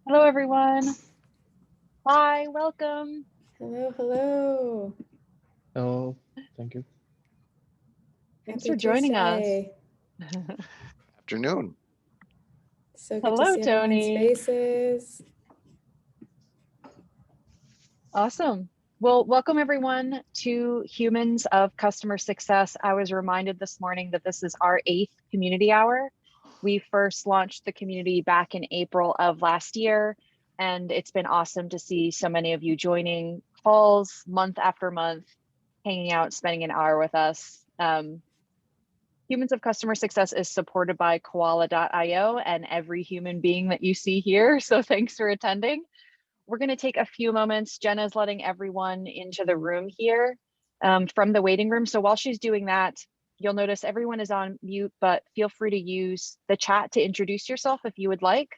Hello, everyone. Hi, welcome. Hello, hello. Oh, thank you. Thanks Happy for joining us. Tuesday. Afternoon. So good to Hello, see everyone's Tony. faces. Awesome. Well, welcome everyone to Humans of Customer Success. I was reminded this morning that this is our 8th community hour. We first launched the community back in April of last year, and it's been awesome to see so many of you joining calls month after month, hanging out, spending an hour with us. Humans of Customer Success is supported by Quala.io and every human being that you see here. So thanks for attending. We're going to take a few moments. Jenna's letting everyone into the room here from the waiting room. So while she's doing that, you'll notice everyone is on mute, but feel free to use the chat to introduce yourself if you would like.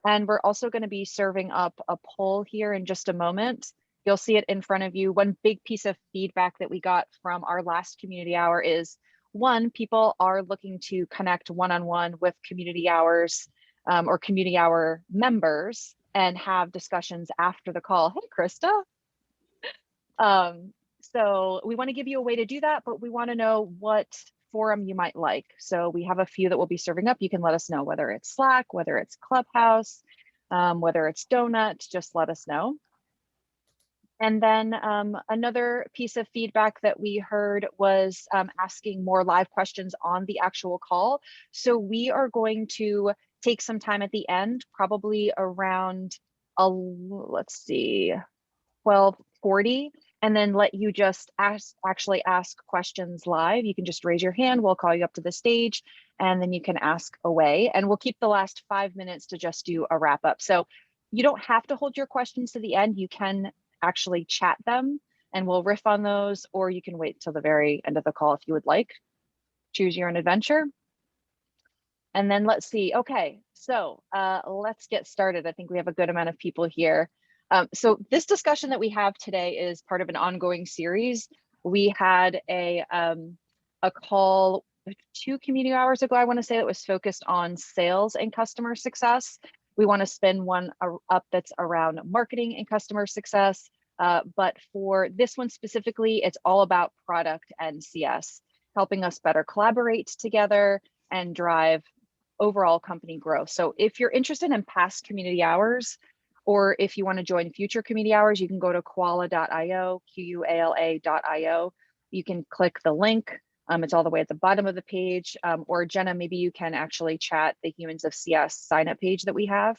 And we're also going to be serving up a poll here in just a moment. You'll see it in front of you. One big piece of feedback that we got from our last community hour is, one, people are looking to connect one-on-one with community hours or community hour members and have discussions after the call. Hey, Krista. So we want to give you a way to do that, but we want to know what forum you might like. So we have a few that we'll be serving up. You can let us know whether it's Slack, whether it's Clubhouse, whether it's Donut, just let us know. And then another piece of feedback that we heard was asking more live questions on the actual call. So we are going to take some time at the end, probably around, let's see, 12:40, and then let you just actually ask questions live. You can just raise your hand, we'll call you up to the stage, and then you can ask away. And we'll keep the last 5 minutes to just do a wrap up. So you don't have to hold your questions to the end. You can actually chat them and we'll riff on those, or you can wait till the very end of the call if you would like. Choose your own adventure. And then let's see. Okay, so let's get started. I think we have a good amount of people here. So this discussion that we have today is part of an ongoing series. We had a call 2 community hours ago, I want to say, that was focused on sales and customer success. We want to spin one up that's around marketing and customer success. But for this one specifically, it's all about product and CS, helping us better collaborate together and drive overall company growth. So if you're interested in past community hours, or if you want to join future community hours, you can go to quala.io, quala.io. You can click the link. It's all the way at the bottom of the page. Or Jenna, maybe you can actually chat the Humans of CS sign up page that we have.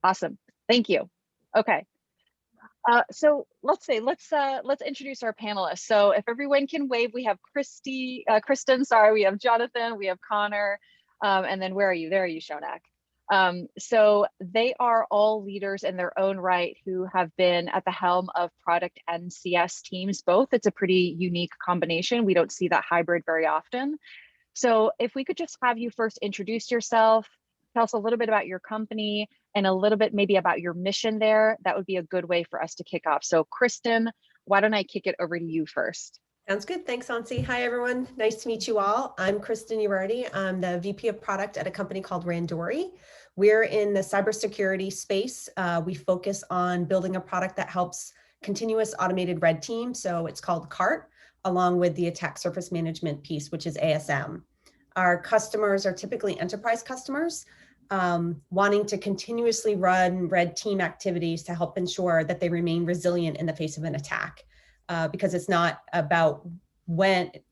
Awesome. Thank you. Okay. So let's introduce our panelists. So if everyone can wave, we have Kristen, sorry, we have Jonathan, we have Conor, and then where are you? There are you, Shonak. So they are all leaders in their own right who have been at the helm of product and CS teams both. It's a pretty unique combination. We don't see that hybrid very often. So if we could just have you first introduce yourself, tell us a little bit about your company and a little bit maybe about your mission there, that would be a good way for us to kick off. So Kristen, why don't I kick it over to you first? Sounds good. Thanks, Ansi. Hi, everyone. Nice to meet you all. I'm Kristen Yerardi. I'm the VP of Product at a company called Randori. We're in the cybersecurity space. We focus on building a product that helps continuous automated red team. So it's called CART, along with the attack surface management piece, which is ASM. Our customers are typically enterprise customers, wanting to continuously run red team activities to help ensure that they remain resilient in the face of an attack. Because it's not about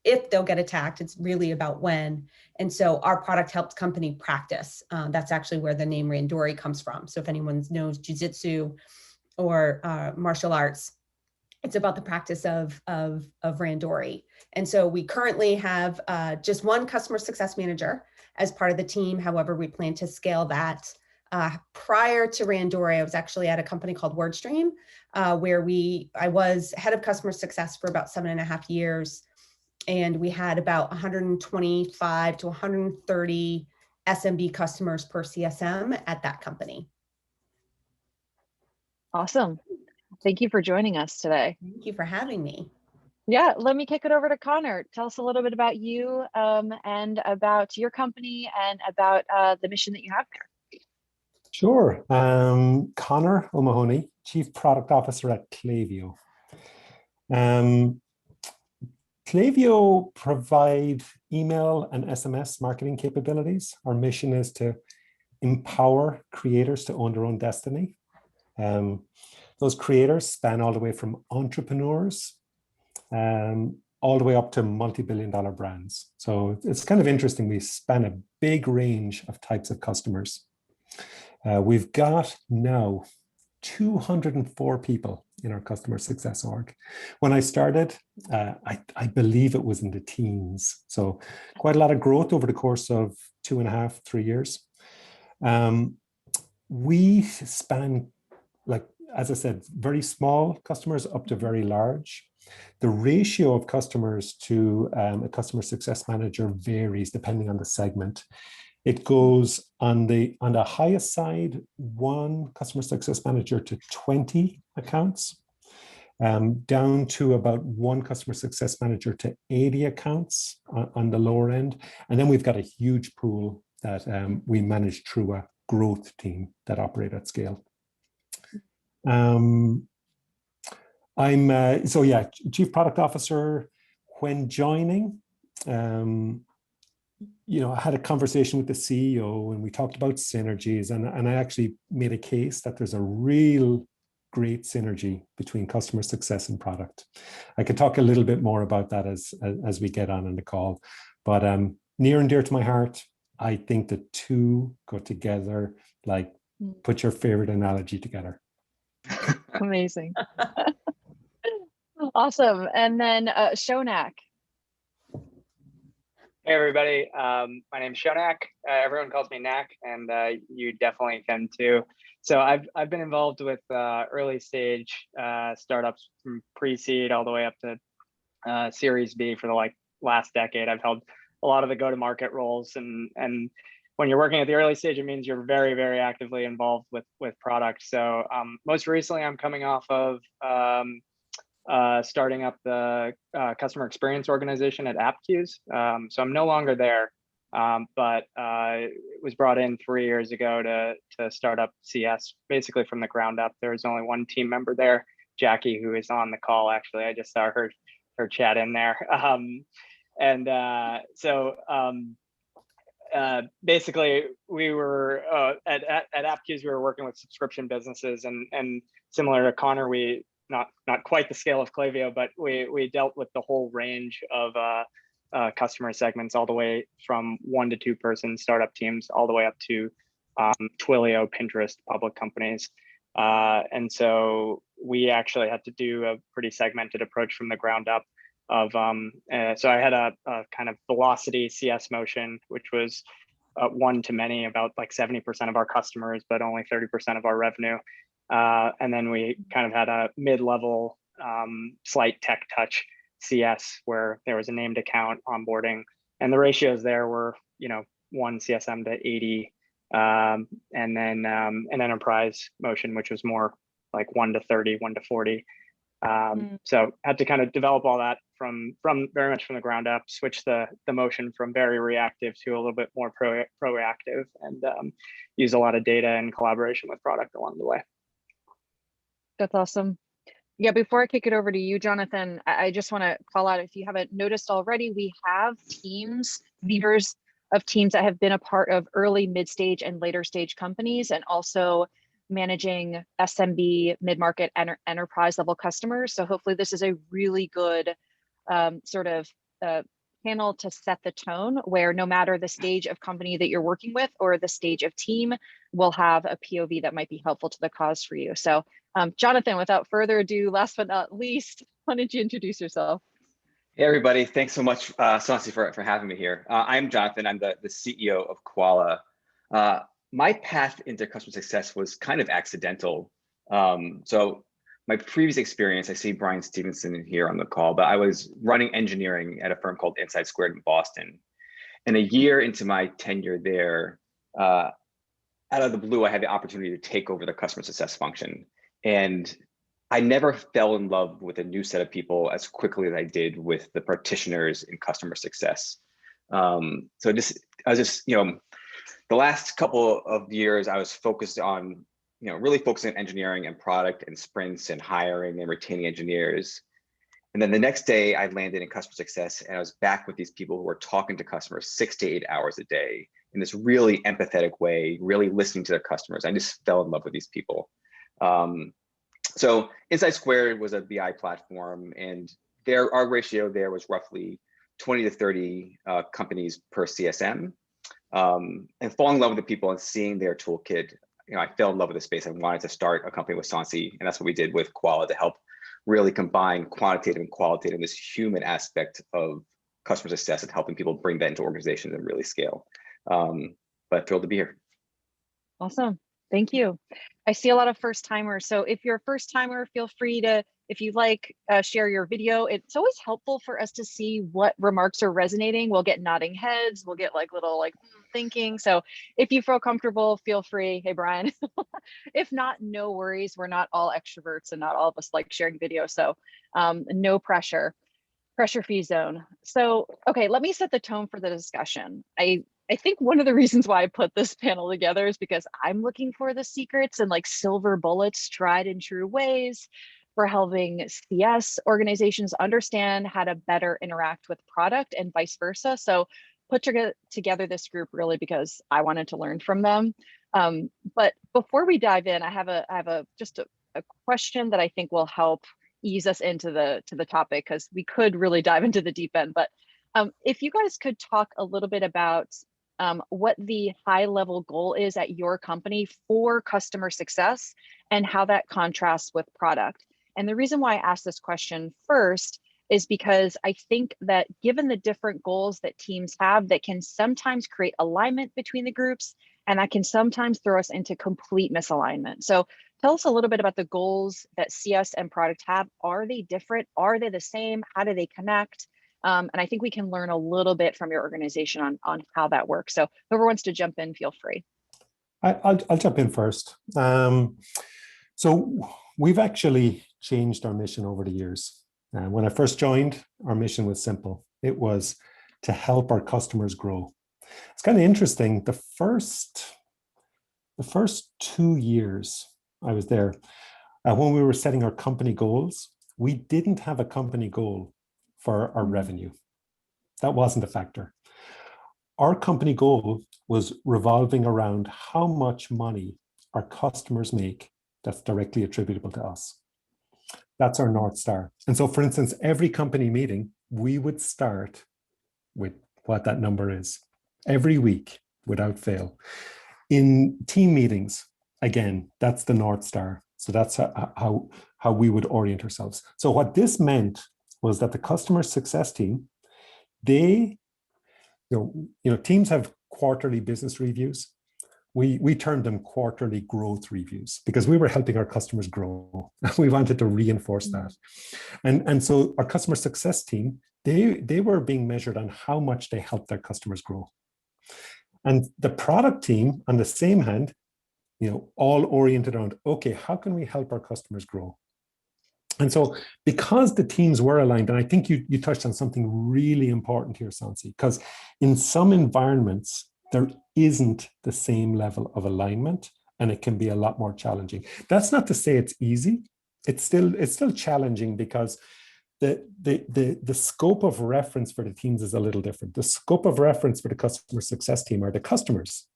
if they'll get attacked, it's really about when. And so our product helps company practice. That's actually where the name Randori comes from. So if anyone knows jiu-jitsu or martial arts, it's about the practice of Randori. And so we currently have just one customer success manager as part of the team. However, we plan to scale that. Prior to Randori, I was actually at a company called WordStream, where I was head of customer success for about 7.5 years. And we had about 125 to 130 SMB customers per CSM at that company. Awesome. Thank you for joining us today. Thank you for having me. Yeah, let me kick it over to Conor. Tell us a little bit about you and about your company and about the mission that you have there. Sure. Conor O'Mahony, Chief Product Officer at Klaviyo. Klaviyo provide email and SMS marketing capabilities. Our mission is to empower creators to own their own destiny. Those creators span all the way from entrepreneurs all the way up to multi-billion-dollar brands. So it's kind of interesting. We span a big range of types of customers. We've got now 204 people in our customer success org. When I started, I believe it was in the teens. So quite a lot of growth over the course of 2.5, 3 years. We span, like, as I said, very small customers up to very large. The ratio of customers to a customer success manager varies depending on the segment. It goes on the highest side, 1 customer success manager to 20 accounts, down to about 1 customer success manager to 80 accounts on the lower end. And then we've got a huge pool that we manage through a growth team that operate at scale. Chief Product Officer. When joining, I had a conversation with the CEO and we talked about synergies, and I actually made a case that there's a real great synergy between customer success and product. I could talk a little bit more about that as we get on in the call, but near and dear to my heart, I think the two go together, like put your favorite analogy together. Amazing. Awesome. And then Shonak. Hey everybody, my name is Shonak. Everyone calls me Nak, and you definitely can too. So I've been involved with early stage startups from pre-seed all the way up to Series B for the last decade. I've held a lot of the go-to-market roles, and when you're working at the early stage, it means you're very, very actively involved with product. So most recently, I'm coming off of starting up the customer experience organization at Appcues. So I'm no longer there, but was brought in 3 years ago to start up CS basically from the ground up. There was only 1 team member there, Jackie, who is on the call. Actually, I just saw her chat in there. Basically, we were at Appcues, we were working with subscription businesses, and similar to Conor, we not quite the scale of Klaviyo, but we dealt with the whole range of customer segments, all the way from 1 to 2 person startup teams, all the way up to Twilio, Pinterest, public companies. And so we actually had to do a pretty segmented approach from the ground up. So I had a kind of velocity CS motion, which was one to many, about like 70% of our customers, but only 30% of our revenue. And then we kind of had a mid-level slight tech touch CS, where there was a named account onboarding, and the ratios there were 1 CSM to 80, and then an enterprise motion, which was more like 1 to 30, 1 to 40. So had to kind of develop all that from very much from the ground up, switch the motion from very reactive to a little bit more proactive, and use a lot of data and collaboration with product along the way. That's awesome. Yeah, before I kick it over to you, Jonathan, I just want to call out, if you haven't noticed already, we have teams, leaders of teams that have been a part of early, mid-stage, and later stage companies, and also managing SMB, mid-market, enterprise level customers. So hopefully this is a really good sort of panel to set the tone, where no matter the stage of company that you're working with or the stage of team, we'll have a POV that might be helpful to the cause for you. So Jonathan, without further ado, last but not least, why don't you introduce yourself? Hey everybody, thanks so much, Sonci, for having me here. I'm Jonathan, I'm the CEO of Quala. My path into customer success was kind of accidental. So my previous experience, I see Brian Stevenson here on the call, but I was running engineering at a firm called Inside Squared in Boston. And a year into my tenure there, out of the blue, I had the opportunity to take over the customer success function. And I never fell in love with a new set of people as quickly as I did with the practitioners in customer success. So I was just, the last couple of years, I was focused on, really focusing on engineering and product and sprints and hiring and retaining engineers. And then the next day I landed in customer success, and I was back with these people who were talking to customers 6 to 8 hours a day in this really empathetic way, really listening to their customers. I just fell in love with these people. So Insight Squared was a BI platform, and our ratio there was roughly 20 to 30 companies per CSM. And falling in love with the people and seeing their toolkit, I fell in love with the space and wanted to start a company with Sonci, and that's what we did with Quala to help really combine quantitative and qualitative, this human aspect of customer success and helping people bring that into organizations and really scale. But thrilled to be here. Awesome. Thank you. I see a lot of first timers. So if you're a first timer, feel free to, if you like, share your video. It's always helpful for us to see what remarks are resonating. We'll get nodding heads. We'll get like little thinking. So if you feel comfortable, feel free. Hey, Brian. If not, no worries. We're not all extroverts and not all of us like sharing video. So no pressure, pressure-free zone. So, okay, let me set the tone for the discussion. I think one of the reasons why I put this panel together is because I'm looking for the secrets and silver bullets, tried and true ways for helping CS organizations understand how to better interact with product and vice versa. So put together this group really because I wanted to learn from them. But before we dive in, I have just a question that I think will help ease us into the topic, because we could really dive into the deep end. But if you guys could talk a little bit about what the high level goal is at your company for customer success and how that contrasts with product. And the reason why I asked this question first is because I think that given the different goals that teams have, that can sometimes create alignment between the groups, and that can sometimes throw us into complete misalignment. So tell us a little bit about the goals that CS and product have. Are they different? Are they the same? How do they connect? And I think we can learn a little bit from your organization on how that works. So whoever wants to jump in, feel free. I'll jump in first. So we've actually changed our mission over the years. When I first joined, our mission was simple. It was to help our customers grow. It's kind of interesting. The first 2 years I was there, when we were setting our company goals, we didn't have a company goal for our revenue. That wasn't a factor. Our company goal was revolving around how much money our customers make that's directly attributable to us. That's our North Star. And so, for instance, every company meeting, we would start with what that number is every week without fail. In team meetings, again, that's the North Star. So that's how we would orient ourselves. So what this meant was that the customer success team, teams have quarterly business reviews. We termed them quarterly growth reviews because we were helping our customers grow. We wanted to reinforce that. And so our customer success team, they were being measured on how much they helped their customers grow. And the product team, on the same hand, all oriented around, okay, how can we help our customers grow? And so because the teams were aligned, and I think you touched on something really important here, Sonci, because in some environments, there isn't the same level of alignment, and it can be a lot more challenging. That's not to say it's easy. It's still challenging because the scope of reference for the teams is a little different. The scope of reference for the customer success team are the customers.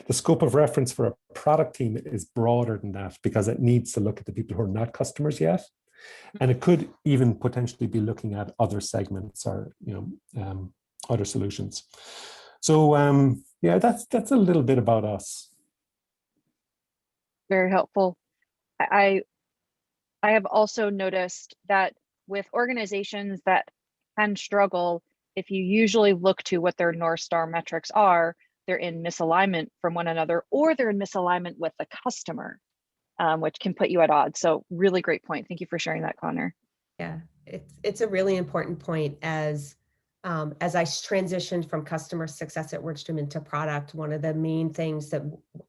The scope of reference for a product team is broader than that because it needs to look at the people who are not customers yet. And it could even potentially be looking at other segments or other solutions. So yeah, that's a little bit about us. Very helpful. I have also noticed that with organizations that can struggle, if you usually look to what their North Star metrics are, they're in misalignment from one another, or they're in misalignment with the customer, which can put you at odds. So really great point. Thank you for sharing that, Conor. Yeah, it's a really important point. As I transitioned from customer success at Wordstrom into product, one of the main things that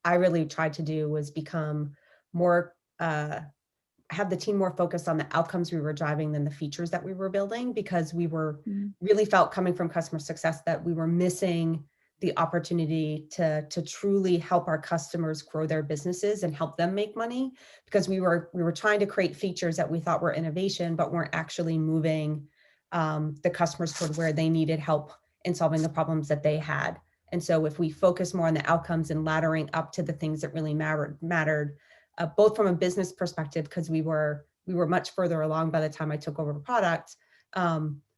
I really tried to do was become more, have the team more focused on the outcomes we were driving than the features that we were building, because we were really felt coming from customer success that we were missing the opportunity to truly help our customers grow their businesses and help them make money, because we were trying to create features that we thought were innovation, but weren't actually moving the customers toward where they needed help in solving the problems that they had. And so if we focus more on the outcomes and laddering up to the things that really mattered, both from a business perspective, because we were much further along by the time I took over product.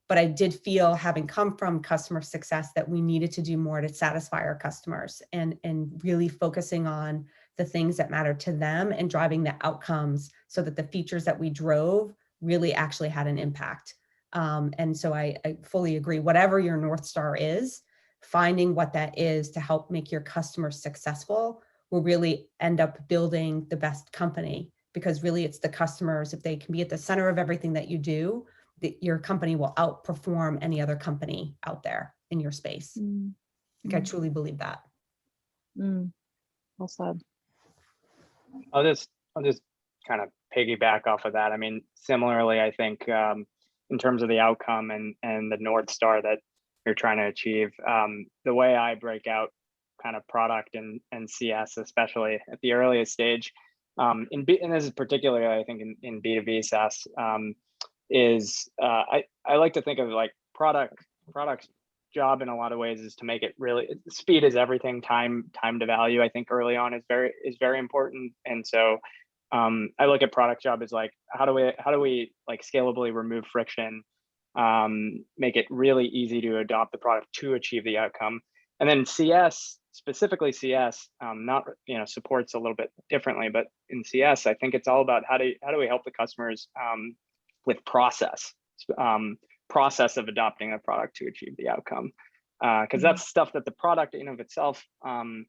But I did feel, having come from customer success, that we needed to do more to satisfy our customers and really focusing on the things that matter to them and driving the outcomes so that the features that we drove really actually had an impact. And so I fully agree, whatever your North Star is, finding what that is to help make your customers successful will really end up building the best company, because really it's the customers. If they can be at the center of everything that you do, your company will outperform any other company out there in your space. I truly believe that. Well said. I'll just kind of piggyback off of that. I mean, similarly, I think in terms of the outcome and the North Star that you're trying to achieve, the way I break out kind of product and CS, especially at the earliest stage, and this is particularly, I think, in B2B SaaS, is I like to think of like product's job in a lot of ways is to make it really, speed is everything. Time to value, I think, early on is very important. And so I look at product job as like, how do we like scalably remove friction, make it really easy to adopt the product to achieve the outcome. And then CS, specifically CS, not, supports a little bit differently, but in CS, I think it's all about how do we help the customers with process of adopting a product to achieve the outcome, because that's stuff that the product in of itself, even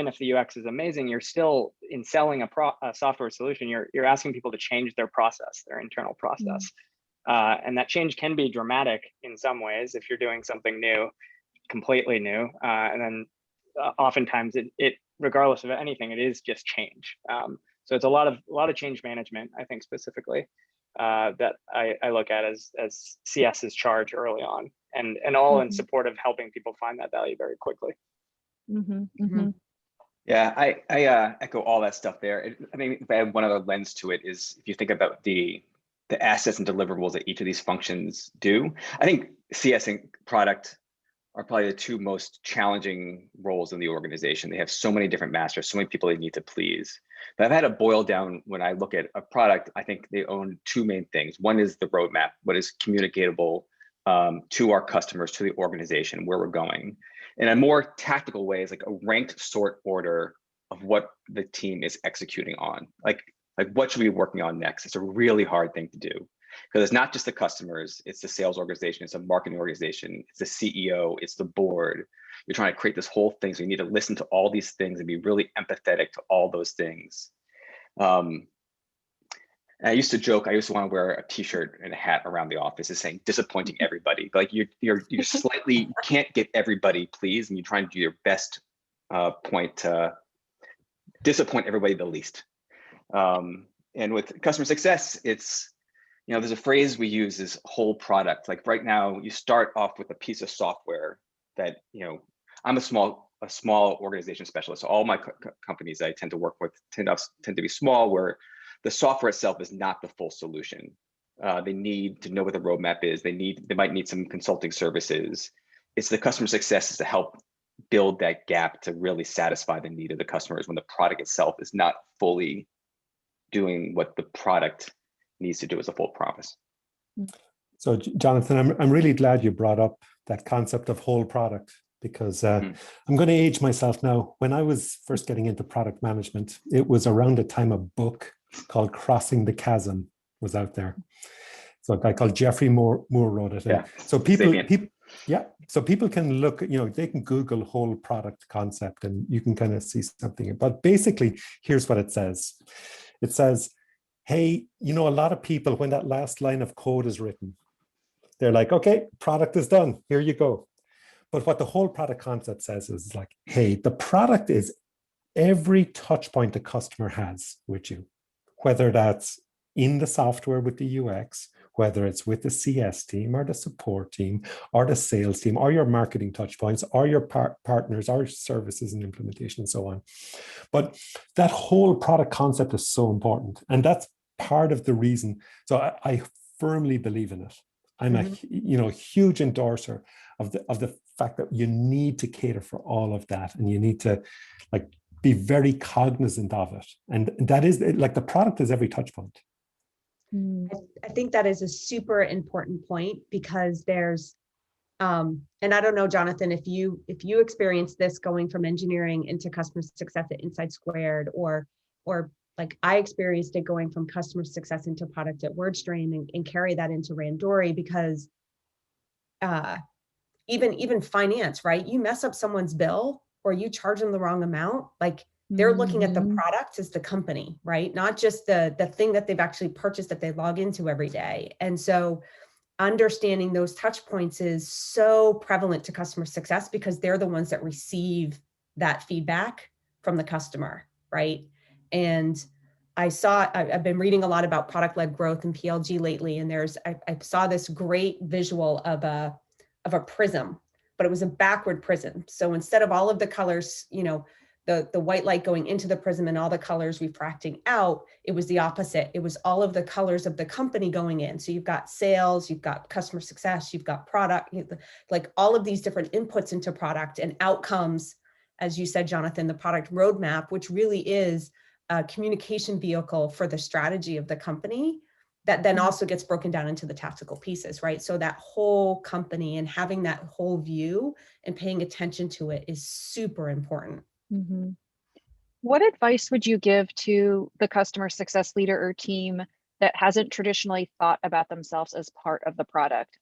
if the UX is amazing, you're still, in selling a software solution, you're asking people to change their process, their internal process, and that change can be dramatic in some ways if you're doing something new, completely new, and then oftentimes it regardless of anything, it is just change. So it's a lot of change management, I think, specifically, that I look at as CS's charge early on, and all in support of helping people find that value very quickly. Yeah, I echo all that stuff there. I mean, if I add one other lens to it, is if you think about the assets and deliverables that each of these functions do, I think CS and product are probably the two most challenging roles in the organization. They have so many different masters, so many people they need to please. But I've had to boil down, when I look at a product, I think they own two main things. One is the roadmap, what is communicatable to our customers, to the organization, where we're going. In a more tactical way, is like a ranked sort order of what the team is executing on. Like what should we be working on next? It's a really hard thing to do, because it's not just the customers, it's the sales organization, it's a marketing organization, it's the CEO, it's the board. You're trying to create this whole thing, so you need to listen to all these things and be really empathetic to all those things. I used to joke, I used to want to wear a t-shirt and a hat around the office is saying disappointing everybody. Like you're slightly, you can't get everybody pleased, and you're trying to do your best point to disappoint everybody the least. And with customer success, it's, there's a phrase we use, is whole product. Like right now, you start off with a piece of software that, I'm a small organization specialist. So all my companies I tend to work with tend to be small, where the software itself is not the full solution. They need to know what the roadmap is. They might need some consulting services. It's the customer success is to help build that gap to really satisfy the need of the customers when the product itself is not fully doing what the product needs to do as a full promise. So Jonathan, I'm really glad you brought up that concept of whole product, because I'm going to age myself now. When I was first getting into product management, it was around the time a book called Crossing the Chasm was out there. So a guy called Jeffrey Moore wrote it. Yeah. So people can look, they can Google whole product concept and you can kind of see something. But basically, here's what it says. It says, hey, a lot of people, when that last line of code is written, they're like, okay, product is done, here you go. But what the whole product concept says is like, hey, the product is every touch point the customer has with you, whether that's in the software with the UX, whether it's with the CS team or the support team or the sales team or your marketing touch points or your partners or services and implementation and so on. But that whole product concept is so important. And that's part of the reason. So I firmly believe in it. I'm a huge endorser of the fact that you need to cater for all of that, and you need to be very cognizant of it. And that is like the product is every touch point. I think that is a super important point, because there's, and I don't know, Jonathan, if you experience this going from engineering into customer success at Inside Squared, or like I experienced it going from customer success into product at WordStream, and carry that into Randori, because even finance, right? You mess up someone's bill or you charge them the wrong amount, like they're looking at the product as the company, right? Not just the thing that they've actually purchased that they log into every day. And so understanding those touch points is so prevalent to customer success, because they're the ones that receive that feedback from the customer, right? And I've been reading a lot about product-led growth and PLG lately, and I saw this great visual of a prism, but it was a backward prism. So instead of all of the colors, the white light going into the prism and all the colors refracting out, it was the opposite. It was all of the colors of the company going in. So you've got sales, you've got customer success, you've got product, like all of these different inputs into product and outcomes, as you said, Jonathan, the product roadmap, which really is a communication vehicle for the strategy of the company, that then also gets broken down into the tactical pieces, right? So that whole company and having that whole view and paying attention to it is super important. What advice would you give to the customer success leader or team that hasn't traditionally thought about themselves as part of the product?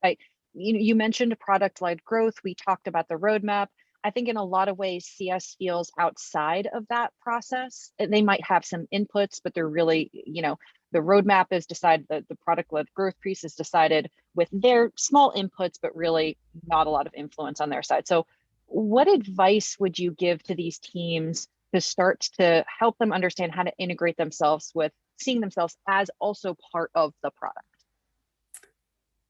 You mentioned product-led growth. We talked about the roadmap. I think in a lot of ways, CS feels outside of that process. They might have some inputs, but they're really, the roadmap is decided, the product-led growth piece is decided with their small inputs, but really not a lot of influence on their side. So what advice would you give to these teams to start to help them understand how to integrate themselves with seeing themselves as also part of the product?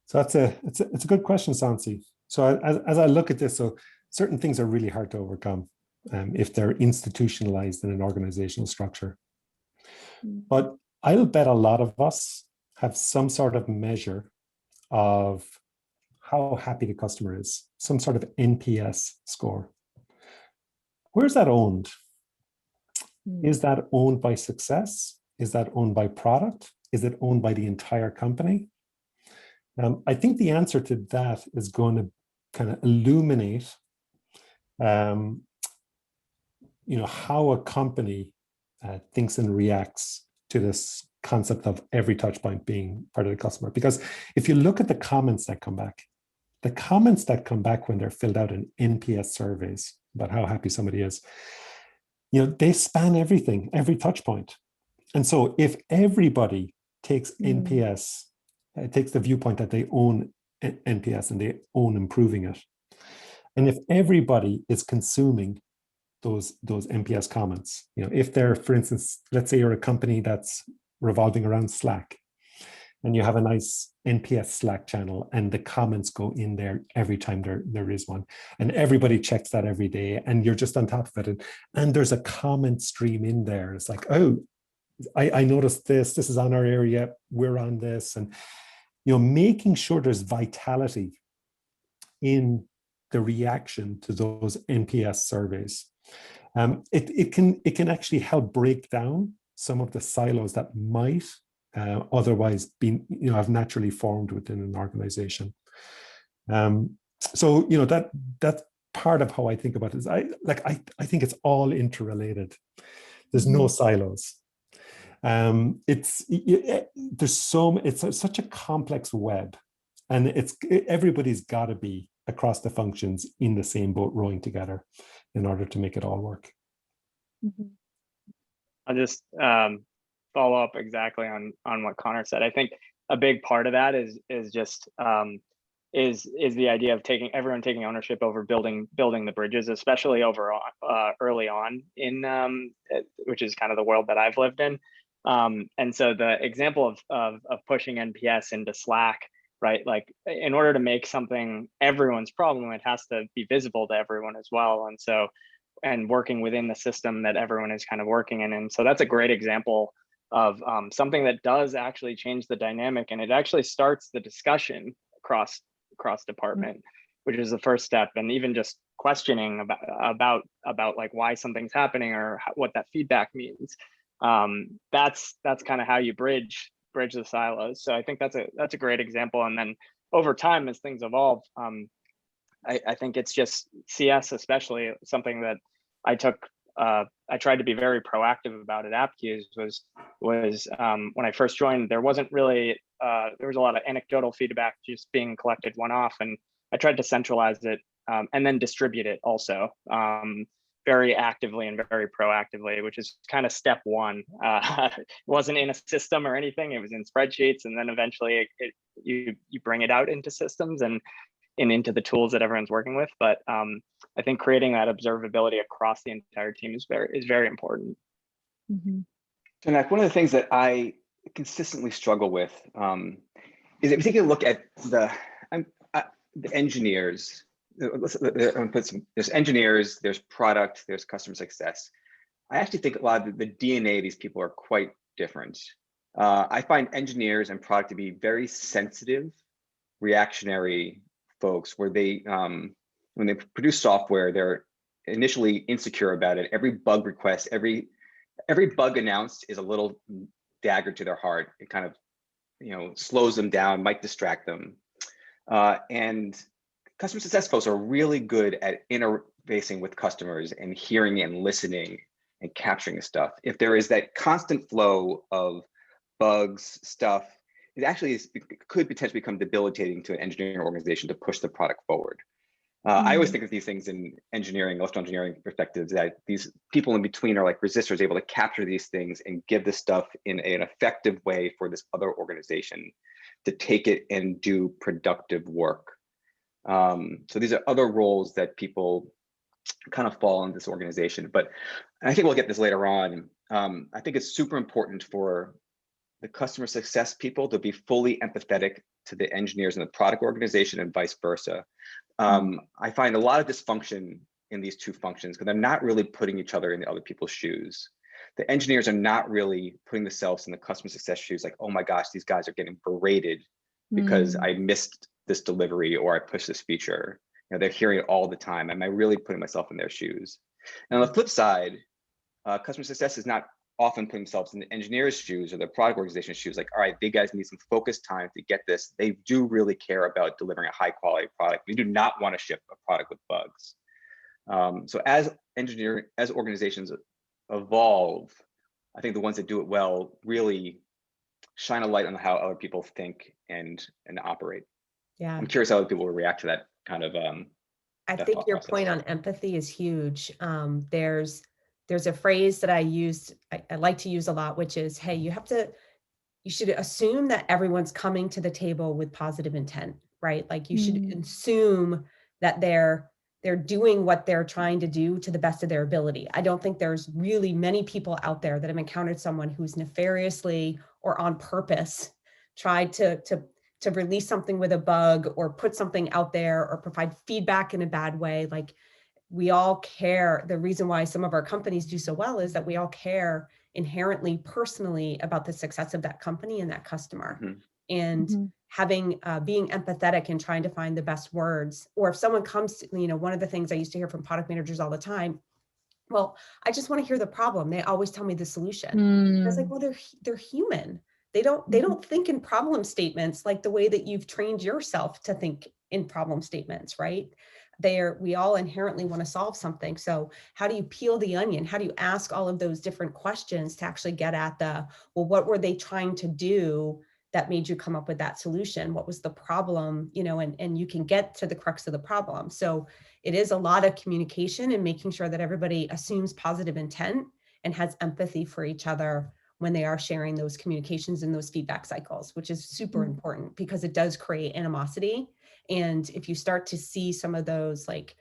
So it's a good question, Sansi. So as I look at this, so certain things are really hard to overcome if they're institutionalized in an organizational structure. But I'll bet a lot of us have some sort of measure of how happy the customer is, some sort of NPS score. Where's that owned? Is that owned by success? Is that owned by product? Is it owned by the entire company? I think the answer to that is going to kind of illuminate how a company thinks and reacts to this concept of every touch point being part of the customer. Because if you look at the comments that come back when they're filled out in NPS surveys about how happy somebody is, they span everything, every touch point. And so if everybody takes NPS, takes the viewpoint that they own NPS and they own improving it, and if everybody is consuming those NPS comments, if they're, for instance, let's say you're a company that's revolving around Slack, and you have a nice NPS Slack channel, and the comments go in there every time there is one, and everybody checks that every day, and you're just on top of it, and there's a comment stream in there. It's like, oh, I noticed this is on our area, we're on this, and making sure there's vitality in the reaction to those NPS surveys. It can actually help break down some of the silos that might otherwise be, have naturally formed within an organization. So that's part of how I think about it. I think it's all interrelated. There's no silos. It's such a complex web, and everybody's got to be across the functions in the same boat rowing together in order to make it all work. I'll just follow up exactly on what Conor said. I think a big part of that is the idea of everyone taking ownership over building the bridges, especially early on in which is kind of the world that I've lived in. And so the example of pushing NPS into Slack, right? Like in order to make something everyone's problem, it has to be visible to everyone as well. And so, and working within the system that everyone is kind of working in. And so that's a great example of something that does actually change the dynamic, and it actually starts the discussion across department, which is the first step. And even just questioning about like why something's happening or what that feedback means. That's kind of how you bridge the silos. So I think that's a great example. And then over time, as things evolve, I think it's just CS, especially something that I tried to be very proactive about at Appcues was when I first joined, there wasn't really, there was a lot of anecdotal feedback just being collected one-off, and I tried to centralize it and then distribute it also very actively and very proactively, which is kind of step one. It wasn't in a system or anything, it was in spreadsheets, and then eventually you bring it out into systems and into the tools that everyone's working with. But I think creating that observability across the entire team is very important. Shonak, one of the things that I consistently struggle with is if you take a look at the engineers. There's engineers, there's product, there's customer success. I actually think a lot of the DNA of these people are quite different. I find engineers and product to be very sensitive, reactionary folks, where they, when they produce software, they're initially insecure about it. Every bug request, every bug announced is a little dagger to their heart. It kind of, slows them down, might distract them. And customer success folks are really good at interfacing with customers and hearing and listening and capturing stuff. If there is that constant flow of bugs, stuff, it actually could potentially become debilitating to an engineering organization to push the product forward. I always think of these things in engineering, electrical engineering perspectives, that these people in between are like resistors, able to capture these things and give this stuff in an effective way for this other organization to take it and do productive work. So these are other roles that people kind of fall in this organization, but I think we'll get this later on. I think it's super important for the customer success people to be fully empathetic to the engineers in the product organization and vice versa. I find a lot of dysfunction in these two functions because they're not really putting each other in the other people's shoes. The engineers are not really putting themselves in the customer success shoes, like, oh my gosh, these guys are getting berated because I missed this delivery or I pushed this feature. They're hearing it all the time. Am I really putting myself in their shoes? And on the flip side, customer success is not often putting themselves in the engineer's shoes or the product organization's shoes. Like, all right, they guys need some focused time to get this. They do really care about delivering a high quality product. We do not want to ship a product with bugs. So as organizations evolve, I think the ones that do it well really shine a light on how other people think and operate. Yeah, I'm curious how other people will react to that kind of. I think your point on empathy is huge. There's a phrase that I like to use a lot, which is, hey, you should assume that everyone's coming to the table with positive intent, right? Like you should assume that they're doing what they're trying to do to the best of their ability. I don't think there's really many people out there that have encountered someone who's nefariously or on purpose tried to release something with a bug or put something out there or provide feedback in a bad way. Like, we all care. The reason why some of our companies do so well is that we all care inherently, personally, about the success of that company and that customer. And having, being empathetic and trying to find the best words. Or if someone comes to, one of the things I used to hear from product managers all the time, well, I just want to hear the problem. They always tell me the solution. I was like, well, they're human. They don't think in problem statements like the way that you've trained yourself to think in problem statements, right? We all inherently want to solve something. So how do you peel the onion? How do you ask all of those different questions to actually get at what were they trying to do that made you come up with that solution? What was the problem? And you can get to the crux of the problem. So it is a lot of communication and making sure that everybody assumes positive intent and has empathy for each other when they are sharing those communications and those feedback cycles, which is super important because it does create animosity. And if you start to see some of those like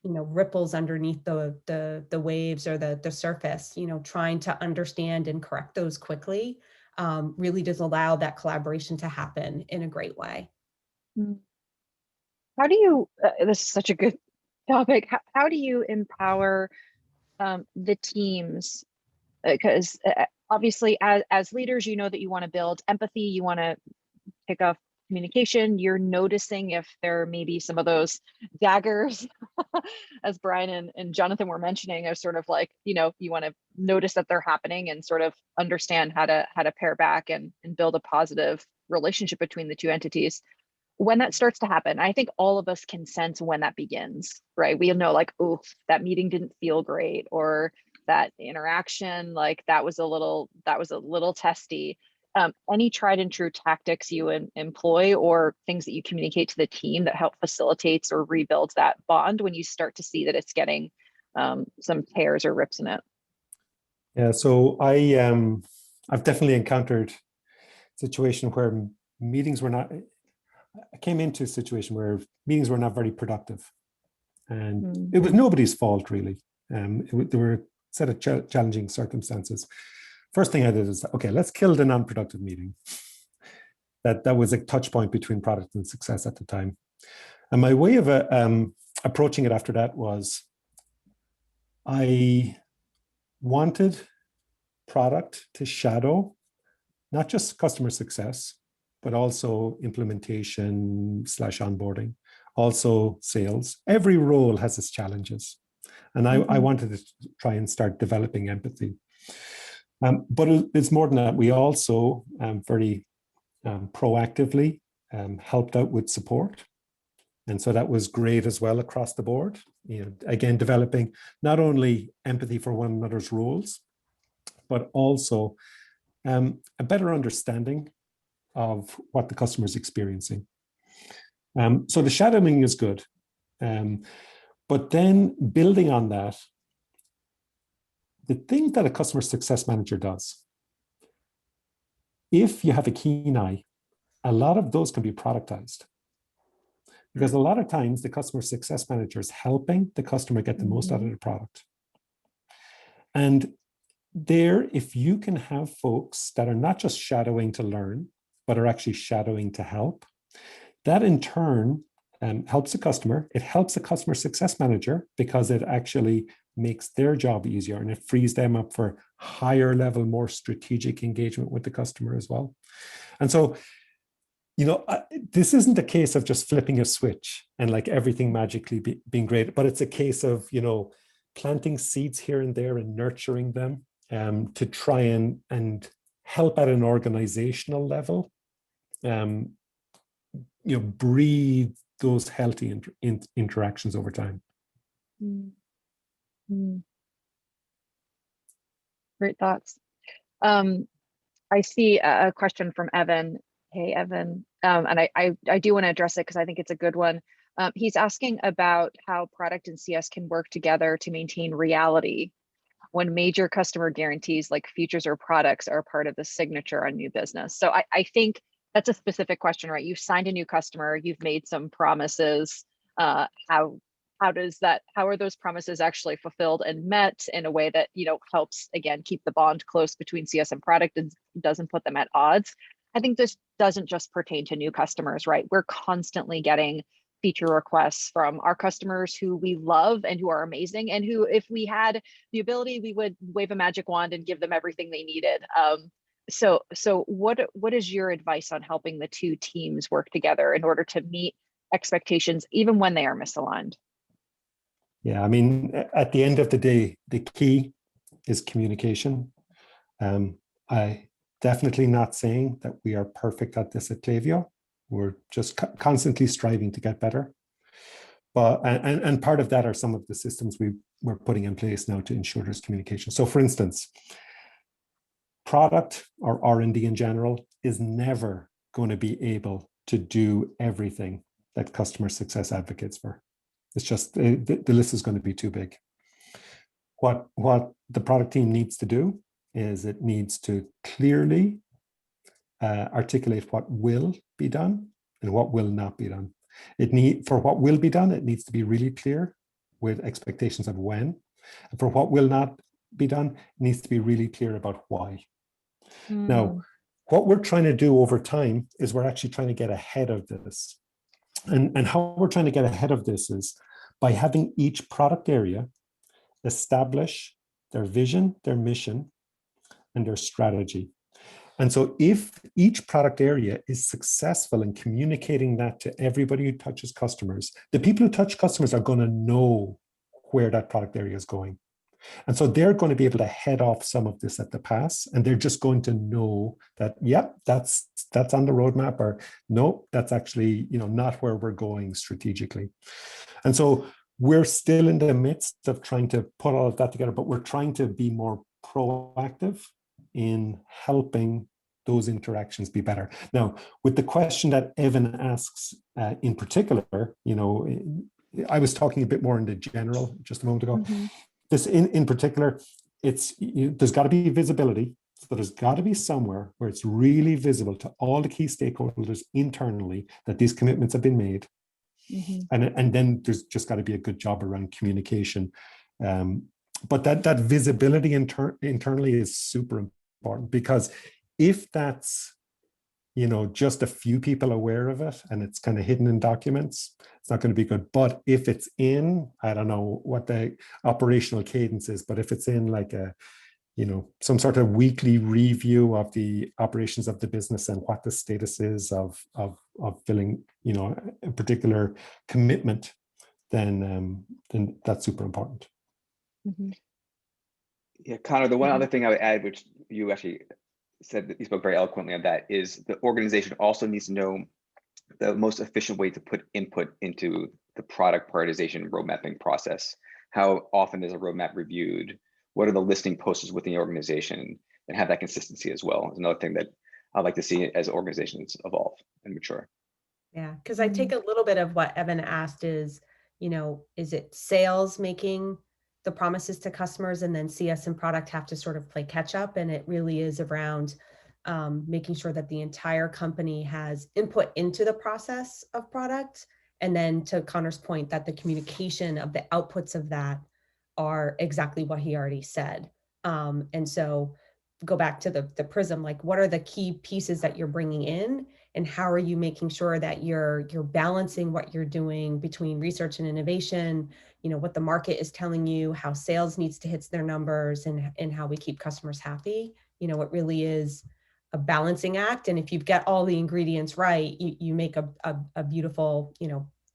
ripples underneath the waves or the surface, trying to understand and correct those quickly really does allow that collaboration to happen in a great way. How do you, this is such a good topic, how do you empower the teams? Because obviously as leaders, you know that you want to build empathy, you want to pick up communication, you're noticing if there may be some of those daggers, as Brian and Jonathan were mentioning, are sort of like, you want to notice that they're happening and sort of understand how to pair back and build a positive relationship between the two entities. When that starts to happen, I think all of us can sense when that begins, right? We know like, oof, that meeting didn't feel great, or that interaction, like that was a little testy. Any tried and true tactics you employ or things that you communicate to the team that help facilitates or rebuilds that bond when you start to see that it's getting some tears or rips in it? Yeah, so I've definitely encountered a situation where meetings were not, I came into a situation where meetings were not very productive, and it was nobody's fault really. There were a set of challenging circumstances. First thing I did is, okay, let's kill the non-productive meeting. That was a touch point between product and success at the time. And my way of approaching it after that was, I wanted product to shadow not just customer success, but also implementation / onboarding, also sales. Every role has its challenges. And I wanted to try and start developing empathy. But it's more than that. We also very proactively helped out with support. And so that was great as well across the board. Again, developing not only empathy for one another's roles, but also a better understanding of what the customer is experiencing. So the shadowing is good. But then building on that, the thing that a customer success manager does, if you have a keen eye, a lot of those can be productized. Because a lot of times the customer success manager is helping the customer get the most out of the product. And there, if you can have folks that are not just shadowing to learn, but are actually shadowing to help, that in turn helps the customer. It helps the customer success manager because it actually makes their job easier, and it frees them up for higher level, more strategic engagement with the customer as well. And so, this isn't a case of just flipping a switch and like everything magically being great, but it's a case of, planting seeds here and there and nurturing them to try and help at an organizational level, breed those healthy interactions over time. Great thoughts. I see a question from Evan. Hey, Evan. And I do want to address it because I think it's a good one. He's asking about how product and CS can work together to maintain reality when major customer guarantees like features or products are part of the signature on new business. So I think that's a specific question, right? You've signed a new customer, you've made some promises. How are those promises actually fulfilled and met in a way that, helps, again, keep the bond close between CS and product and doesn't put them at odds? I think this doesn't just pertain to new customers, right? We're constantly getting feature requests from our customers who we love and who are amazing, and who, if we had the ability, we would wave a magic wand and give them everything they needed. So what is your advice on helping the two teams work together in order to meet expectations, even when they are misaligned? Yeah, I mean, at the end of the day, the key is communication. I definitely not saying that we are perfect at this at Klaviyo. We're just constantly striving to get better. But and part of that are some of the systems we're putting in place now to ensure there's communication. So for instance, product or R&D in general is never going to be able to do everything that customer success advocates for. It's just, the list is going to be too big. What the product team needs to do is it needs to clearly articulate what will be done and what will not be done. For what will be done, it needs to be really clear with expectations of when. And for what will not be done, it needs to be really clear about why. Now, what we're trying to do over time is we're actually trying to get ahead of this. And how we're trying to get ahead of this is by having each product area establish their vision, their mission, and their strategy. And so if each product area is successful in communicating that to everybody who touches customers, the people who touch customers are going to know where that product area is going. And so they're going to be able to head off some of this at the pass, and they're just going to know that, yep, that's on the roadmap, or no, that's actually, not where we're going strategically. And so we're still in the midst of trying to put all of that together, but we're trying to be more proactive in helping those interactions be better. Now, with the question that Evan asks in particular, I was talking a bit more in the general just a moment ago. This in particular, there's got to be visibility. So there's got to be somewhere where it's really visible to all the key stakeholders internally that these commitments have been made. And then there's just got to be a good job around communication. But that visibility internally is super important, because if that's just a few people aware of it and it's kind of hidden in documents, it's not going to be good. But if it's in, I don't know what the operational cadence is, but if it's in like some sort of weekly review of the operations of the business and what the status is of filling, a particular commitment, then that's super important. Yeah, Conor, the one other thing I would add, which you actually said, that you spoke very eloquently on, that is the organization also needs to know the most efficient way to put input into the product prioritization road mapping process. How often is a roadmap reviewed? What are the listening posters within the organization? And have that consistency as well is another thing that I'd like to see as organizations evolve and mature. Yeah, because I take a little bit of what Evan asked is, is it sales making the promises to customers, and then CS and product have to sort of play catch up? And it really is around making sure that the entire company has input into the process of product. And then to Conor's point, that the communication of the outputs of that are exactly what he already said. And so go back to the prism, like what are the key pieces that you're bringing in, and how are you making sure that you're balancing what you're doing between research and innovation, what the market is telling you, how sales needs to hit their numbers, and how we keep customers happy. It really is a balancing act. And if you've got all the ingredients right, you make a beautiful,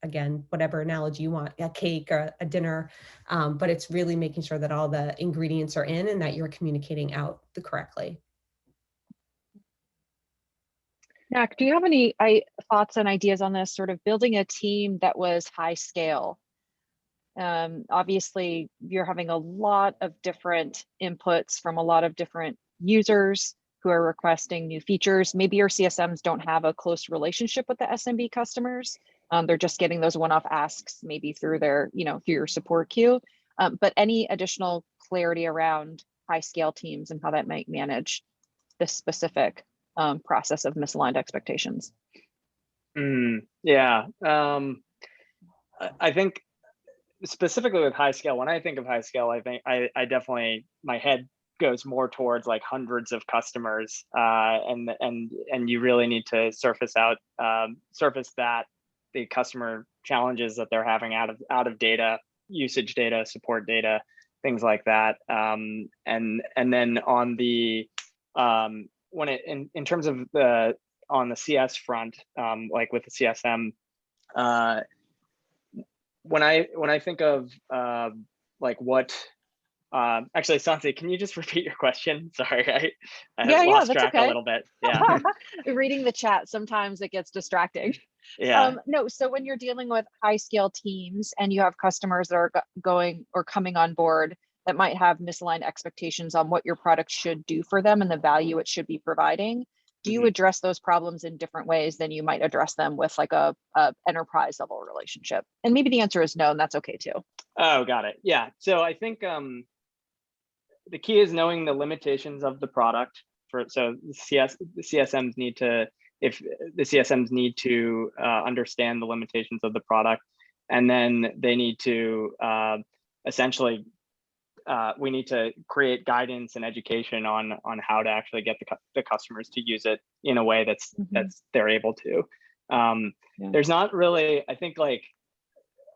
again, whatever analogy you want, a cake or a dinner, but it's really making sure that all the ingredients are in and that you're communicating out correctly. Nak, do you have any thoughts and ideas on this, sort of building a team that was high scale? Obviously, you're having a lot of different inputs from a lot of different users who are requesting new features. Maybe your CSMs don't have a close relationship with the SMB customers. They're just getting those one-off asks maybe through their, through your support queue. But any additional clarity around high scale teams and how that might manage this specific process of misaligned expectations? Yeah, I think specifically with high scale, when I think of high scale, I think I definitely, my head goes more towards like hundreds of customers, and you really need to surface that the customer challenges that they're having out of data, usage data, support data, things like that. And then on the in terms of on the CS front, like with the CSM, when I think of like what, actually, Sansi, can you just repeat your question? Sorry, I lost track a little bit. Yeah. Reading the chat, sometimes it gets distracting. Yeah. No, so when you're dealing with high scale teams and you have customers that are going or coming on board that might have misaligned expectations on what your product should do for them and the value it should be providing, do you address those problems in different ways than you might address them with like a enterprise level relationship? And maybe the answer is no, and that's okay too. Oh, got it. Yeah. So I think the key is knowing the limitations of the product. So the CSMs need to, if the CSMs need to understand the limitations of the product, And then they need to essentially, we need to create guidance and education on how to actually get the customers to use it in a way that's they're able to. There's not really, I think, like